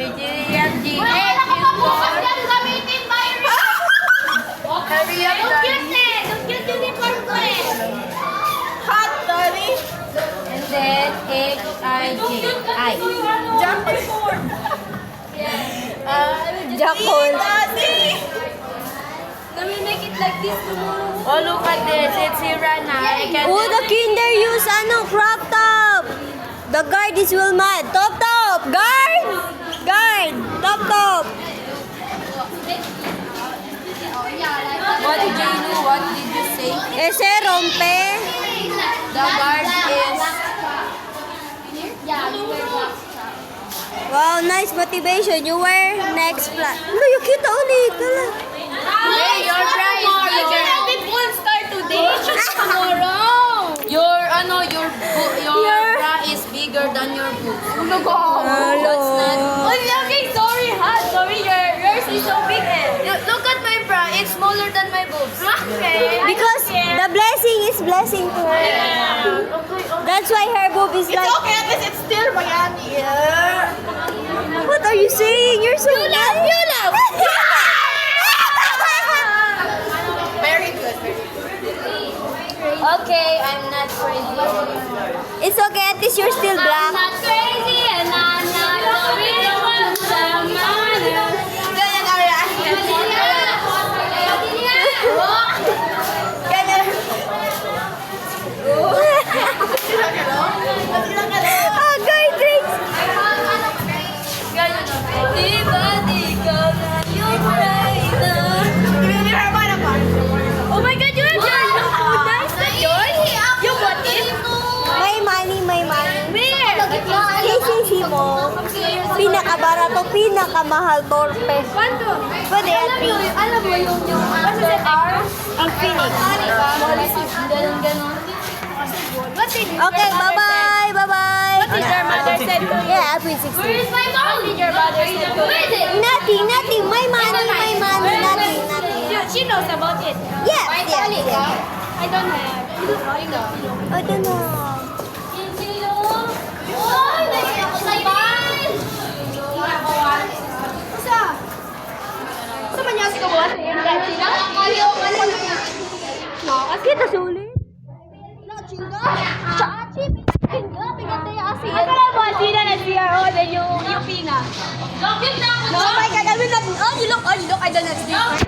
Bigyan G. Wala ka mabukas yan. Gamitin ba yung Hurry up, Don't Daddy. cute eh. Don't cute uniform ko eh. Hot, Daddy. And then, H-I-J. I. Jackal. Daddy. Can we make it like this tomorrow? Oh, look at this. It's Hirana. I can Oh, the kinder use crop top. The guard is well mad. Top top. Guard. Guard. Top top. What did you do? What did you say? Ese rompe. The guard is... Yeah, you wear black. Wow, nice motivation. You wear next flat. No, you cute ulit. Kala. Hey, your bra is bigger. It won't start today. Just tomorrow. Your bra is bigger than your boobs. Hello. Okay, sorry, ha? Sorry, yours is so big eh. Look at my bra. It's smaller than my boobs. Okay. Because the blessing is blessing to her. That's why her boob is like. Okay, at least it's still Miami. Yeah. What are you saying? You're so nice. You love. Very good. Okay, I'm not crazy. It's okay. At least you're still I'm black. not crazy and I'm not the real one. Ganyan, Arya. Ganyan. Ah, guard drinks. Ganyan. Diba, di ka na yung right Oh my God, you have your look. Oh, nice na yun. You got it? May money, may money. Where? KCC mo. Pinakabarato, pinakamahal torpe. Quanto? Pwede yan, Alam mo yung ano sa R? Infinix. Ganon. What did Okay, bye-bye. Bye-bye. your mother said to you? Yeah, April Where 16. is my mom? What did your mother say to you? Where is it? Nothing, nothing. My money, my money. Nothing, nothing. She knows about it. Yes, yes, yes. I don't have. You know. I don't know. Oh, nag-bye! Sa manyas ko ba? Kita sulit. Akala mo, Sina na CRO, then yung Pina. No, my God, I will not. Oh, you look, I don't have